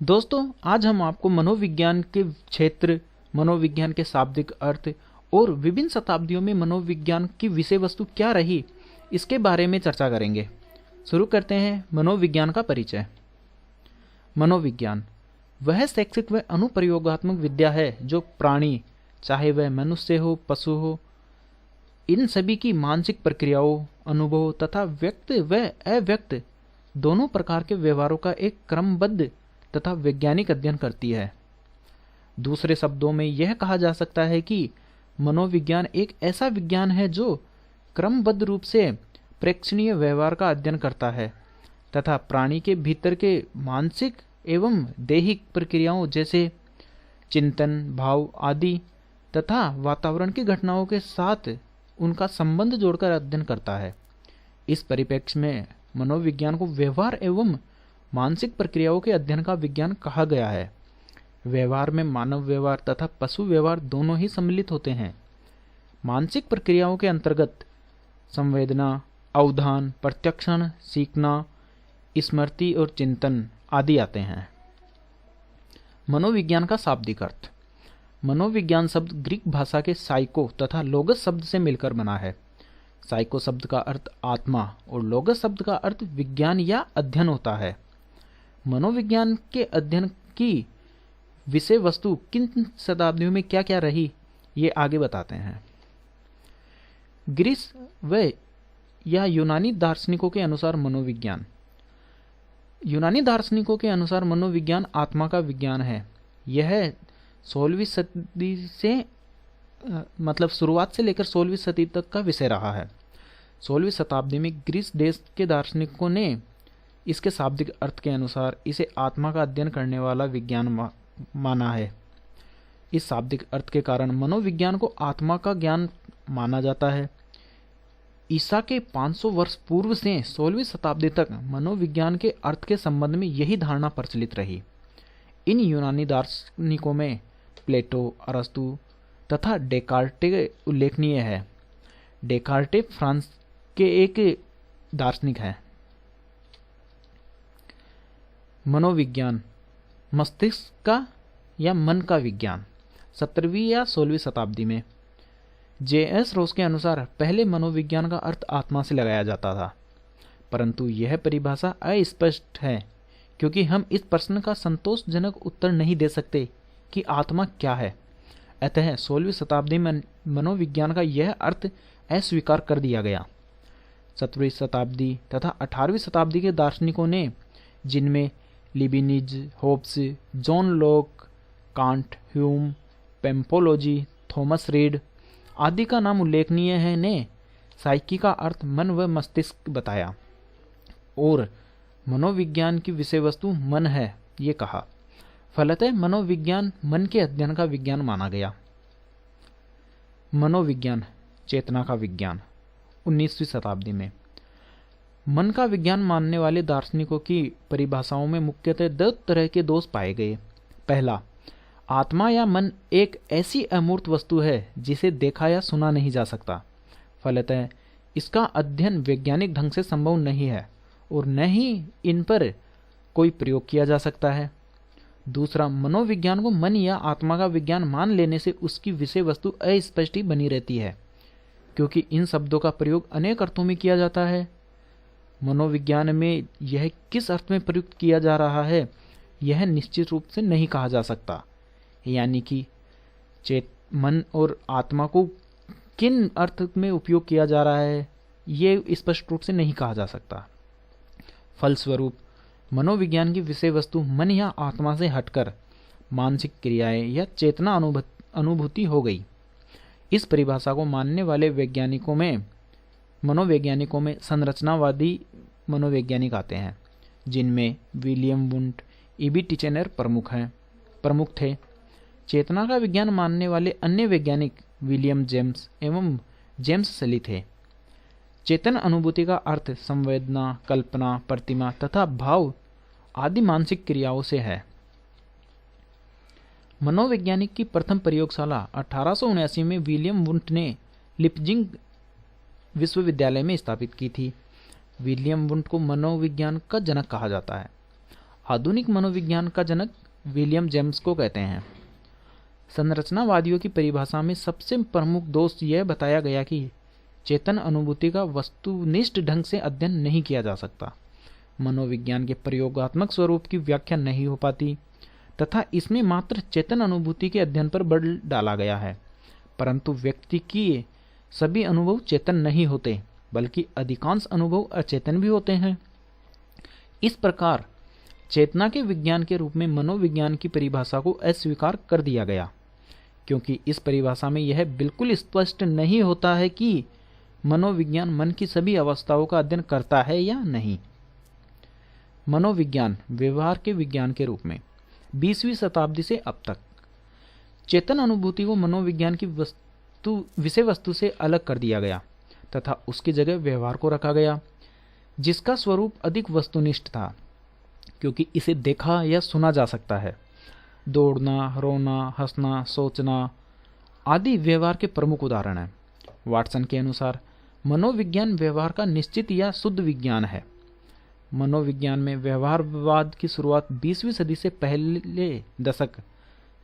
दोस्तों, आज हम आपको मनोविज्ञान के क्षेत्र, मनोविज्ञान के शाब्दिक अर्थ और विभिन्न शताब्दियों में मनोविज्ञान की विषय वस्तु क्या रही, इसके बारे में चर्चा करेंगे। शुरू करते हैं मनोविज्ञान का परिचय। मनोविज्ञान वह शैक्षिक व अनुप्रयोगात्मक विद्या है जो प्राणी, चाहे वह मनुष्य हो, पशु हो, इन सभी की मानसिक प्रक्रियाओं, अनुभव तथा व्यक्त व अव्यक्त दोनों प्रकार के व्यवहारों का एक क्रमबद्ध तथा वैज्ञानिक अध्ययन करती है। दूसरे शब्दों में यह कहा जा सकता है कि मनोविज्ञान एक ऐसा विज्ञान है जो क्रमबद्ध रूप से प्रेक्षणीय व्यवहार का अध्ययन करता है तथा प्राणी के भीतर के मानसिक एवं दैहिक प्रक्रियाओं जैसे चिंतन, भाव आदि तथा वातावरण की घटनाओं के साथ उनका संबंध जोड़कर अध्ययन करता है। इस परिप्रेक्ष्य में मनोविज्ञान को व्यवहार एवं मानसिक प्रक्रियाओं के अध्ययन का विज्ञान कहा गया है। व्यवहार में मानव व्यवहार तथा पशु व्यवहार दोनों ही सम्मिलित होते हैं। मानसिक प्रक्रियाओं के अंतर्गत संवेदना, अवधान, प्रत्यक्षण, सीखना, स्मृति और चिंतन आदि आते हैं। मनोविज्ञान का शाब्दिक अर्थ। मनोविज्ञान शब्द ग्रीक भाषा के साइको तथा लोगस शब्द से मिलकर बना है। साइको शब्द का अर्थ आत्मा और लोगस शब्द का अर्थ विज्ञान या अध्ययन होता है। मनोविज्ञान के अध्ययन की विषय वस्तु किन शताब्दियों में क्या क्या रही, ये आगे बताते हैं। ग्रीस व या यूनानी दार्शनिकों के अनुसार मनोविज्ञान। यूनानी दार्शनिकों के अनुसार मनोविज्ञान आत्मा का विज्ञान है। यह 16वीं सदी से शुरुआत से लेकर 16वीं सदी तक का विषय रहा है। 16वीं शताब्दी में ग्रीस देश के दार्शनिकों ने इसके शाब्दिक अर्थ के अनुसार इसे आत्मा का अध्ययन करने वाला विज्ञान माना है। इस शाब्दिक अर्थ के कारण मनोविज्ञान को आत्मा का ज्ञान माना जाता है। ईसा के 500 वर्ष पूर्व से 16वीं शताब्दी तक मनोविज्ञान के अर्थ के संबंध में यही धारणा प्रचलित रही। इन यूनानी दार्शनिकों में प्लेटो, अरस्तु तथा डेकार्टे उल्लेखनीय है। डेकार्टे फ्रांस के एक दार्शनिक हैं। मनोविज्ञान मस्तिष्क का या मन का विज्ञान। 17वीं या 16वीं शताब्दी में J.S. रोज के अनुसार पहले मनोविज्ञान का अर्थ आत्मा से लगाया जाता था, परंतु यह परिभाषा अस्पष्ट है क्योंकि हम इस प्रश्न का संतोषजनक उत्तर नहीं दे सकते कि आत्मा क्या है। अतः 16वीं शताब्दी में मनोविज्ञान का यह अर्थ अस्वीकार कर दिया गया। 17वीं शताब्दी तथा 18वीं शताब्दी के दार्शनिकों ने, जिनमें Leibniz, Hobbes, John Locke, Kant, Hume, पेम्पोलोजी, थॉमस रीड आदि का नाम उल्लेखनीय है, ने साइकी का अर्थ मन व मस्तिष्क बताया और मनोविज्ञान की विषय वस्तु मन है, ये कहा। फलतः मनोविज्ञान मन के अध्ययन का विज्ञान माना गया। मनोविज्ञान चेतना का विज्ञान। 19वीं शताब्दी में मन का विज्ञान मानने वाले दार्शनिकों की परिभाषाओं में मुख्यतः 2 तरह के दोष पाए गए। पहला, आत्मा या मन एक ऐसी अमूर्त वस्तु है जिसे देखा या सुना नहीं जा सकता, फलतः इसका अध्ययन वैज्ञानिक ढंग से संभव नहीं है और न ही इन पर कोई प्रयोग किया जा सकता है। दूसरा, मनोविज्ञान को मन या आत्मा का विज्ञान मान लेने से उसकी विषय वस्तु अस्पष्ट ही बनी रहती है, क्योंकि इन शब्दों का प्रयोग अनेक अर्थों में किया जाता है। मनोविज्ञान में यह किस अर्थ में प्रयुक्त किया जा रहा है, यह निश्चित रूप से नहीं कहा जा सकता, यानी कि मन और आत्मा को किन अर्थ में उपयोग किया जा रहा है, ये स्पष्ट रूप से नहीं कहा जा सकता। फलस्वरूप मनोविज्ञान की विषय वस्तु मन या आत्मा से हटकर मानसिक क्रियाएं या चेतना अनुभूति हो गई। इस परिभाषा को मानने वाले मनोवैज्ञानिकों में संरचनावादी मनोवैज्ञानिक आते हैं, जिनमें विलियम वुंट, ईबी टिचेनर प्रमुख थे। चेतना का विज्ञान मानने वाले अन्य वैज्ञानिक विलियम जेम्स एवं जेम्स सली थे। चेतन अनुभूति का अर्थ संवेदना, कल्पना, प्रतिमा तथा भाव आदि मानसिक क्रियाओं से है। मनोवैज्ञानिक की प्रथम प्रयोगशाला 1879 में विलियम वुंट ने लिप्जिंग विश्वविद्यालय में स्थापित की थी। विलियम वुंट को मनोविज्ञान का जनक कहा जाता है। आधुनिक मनोविज्ञान का जनक विलियम जेम्स को कहते हैं। संरचनावादियों की परिभाषा में सबसे प्रमुख दोष यह बताया गया कि चेतन अनुभूति का वस्तुनिष्ठ ढंग से अध्ययन नहीं किया जा सकता, मनोविज्ञान के प्रयोगात्मक स्वरूप की व्याख्या नहीं हो पाती तथा इसमें मात्र चेतन अनुभूति के अध्ययन पर बल डाला गया है, परंतु व्यक्ति के सभी अनुभव चेतन नहीं होते, बल्कि अधिकांश अनुभव अचेतन भी होते हैं। इस प्रकार चेतना के विज्ञान के रूप में मनोविज्ञान की परिभाषा को अस्वीकार कर दिया गया, क्योंकि इस परिभाषा में यह बिल्कुल स्पष्ट नहीं होता है कि मनोविज्ञान मन की सभी अवस्थाओं का अध्ययन करता है या नहीं। मनोविज्ञान व्यवहार के विज्ञान के रूप में 20वीं शताब्दी से अब तक चेतन अनुभूति को मनोविज्ञान की विषय वस्तु से अलग कर दिया गया तथा उसकी जगह व्यवहार को रखा गया, जिसका स्वरूप अधिक वस्तुनिष्ठ था, क्योंकि इसे देखा या सुना जा सकता है। दौड़ना, रोना, हंसना, सोचना आदि व्यवहार के प्रमुख उदाहरण हैं। वाटसन के अनुसार मनोविज्ञान व्यवहार का निश्चित या शुद्ध विज्ञान है। मनोविज्ञान में व्यवहारवाद की शुरुआत 20वीं सदी से पहले दशक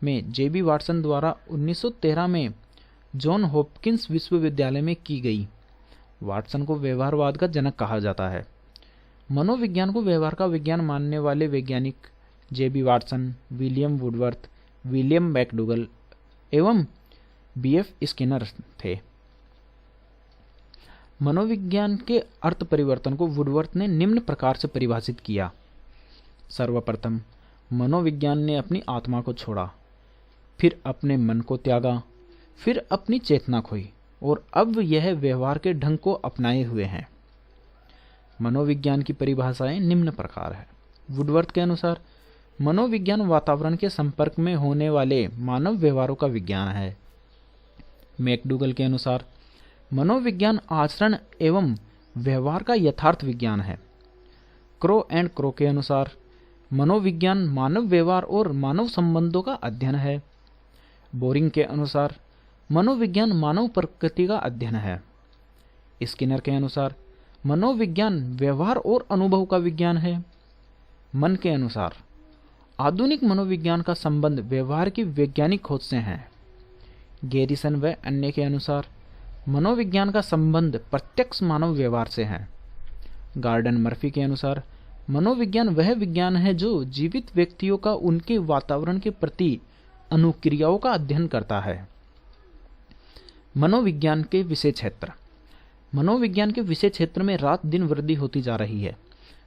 में जेबी वाटसन द्वारा 1913 में जॉन हॉपकिंस विश्वविद्यालय में की गई। वाटसन को व्यवहारवाद का जनक कहा जाता है। मनोविज्ञान को व्यवहार का विज्ञान मानने वाले वैज्ञानिक JB Watson, William Woodworth, William McDougall एवं बीएफ स्किनर थे। मनोविज्ञान के अर्थ परिवर्तन को वुडवर्थ ने निम्न प्रकार से परिभाषित किया। सर्वप्रथम मनोविज्ञान ने अपनी आत्मा को छोड़ा, फिर अपने मन को त्यागा, फिर अपनी चेतना खोई और अब यह व्यवहार के ढंग को अपनाए हुए हैं। मनोविज्ञान की परिभाषाएं निम्न प्रकार है। वुडवर्थ के अनुसार मनोविज्ञान वातावरण के संपर्क में होने वाले मानव व्यवहारों का विज्ञान है। मैकडूगल के अनुसार मनोविज्ञान आचरण एवं व्यवहार का यथार्थ विज्ञान है। क्रो एंड क्रो के अनुसार मनोविज्ञान मानव व्यवहार और मानव संबंधों का अध्ययन है। बोरिंग के अनुसार मनोविज्ञान मानव प्रकृति का अध्ययन है। स्किनर के अनुसार मनोविज्ञान व्यवहार और अनुभव का विज्ञान है। मन के अनुसार आधुनिक मनोविज्ञान का संबंध व्यवहार की वैज्ञानिक खोज से है। गैरिसन व अन्य के अनुसार मनोविज्ञान का संबंध प्रत्यक्ष मानव व्यवहार से है। गार्डन मर्फी के अनुसार मनोविज्ञान वह विज्ञान है जो जीवित व्यक्तियों का उनके वातावरण के प्रति अनुक्रियाओं का अध्ययन करता है। मनोविज्ञान के विषय क्षेत्र। मनोविज्ञान के विषय क्षेत्र में रात दिन वृद्धि होती जा रही है,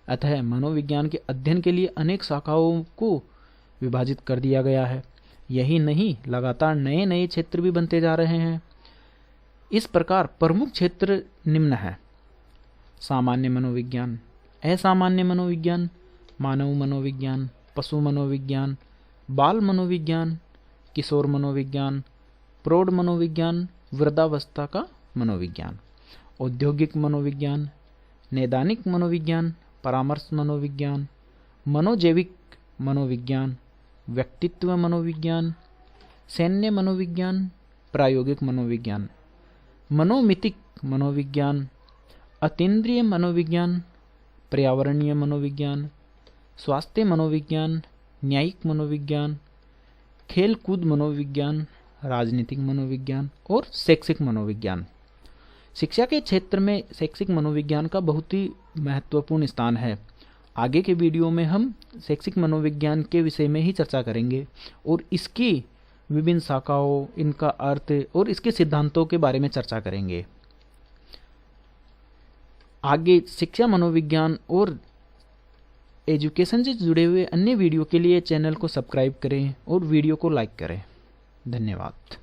अतः मनोविज्ञान के अध्ययन के लिए अनेक शाखाओं को विभाजित कर दिया गया है। यही नहीं, लगातार नए नए क्षेत्र भी बनते जा रहे हैं। इस प्रकार प्रमुख क्षेत्र निम्न है: सामान्य मनोविज्ञान, असामान्य मनोविज्ञान, मानव मनोविज्ञान, पशु मनोविज्ञान, बाल मनोविज्ञान, किशोर मनोविज्ञान, प्रौढ़ मनोविज्ञान, वृद्धावस्था का मनोविज्ञान, औद्योगिक मनोविज्ञान, नैदानिक मनोविज्ञान, परामर्श मनोविज्ञान, मनोजैविक मनोविज्ञान, व्यक्तित्व मनोविज्ञान, सैन्य मनोविज्ञान, प्रायोगिक मनोविज्ञान, मनोमितिक मनोविज्ञान, अतीन्द्रिय मनोविज्ञान, पर्यावरणीय मनोविज्ञान, स्वास्थ्य मनोविज्ञान, न्यायिक मनोविज्ञान, खेल कूद मनोविज्ञान, राजनीतिक मनोविज्ञान और शैक्षिक मनोविज्ञान। शिक्षा के क्षेत्र में शैक्षिक मनोविज्ञान का बहुत ही महत्वपूर्ण स्थान है। आगे के वीडियो में हम शैक्षिक मनोविज्ञान के विषय में ही चर्चा करेंगे और इसकी विभिन्न शाखाओं, इनका अर्थ और इसके सिद्धांतों के बारे में चर्चा करेंगे। आगे शिक्षा मनोविज्ञान और एजुकेशन से जुड़े हुए अन्य वीडियो के लिए चैनल को सब्सक्राइब करें और वीडियो को लाइक करें। धन्यवाद।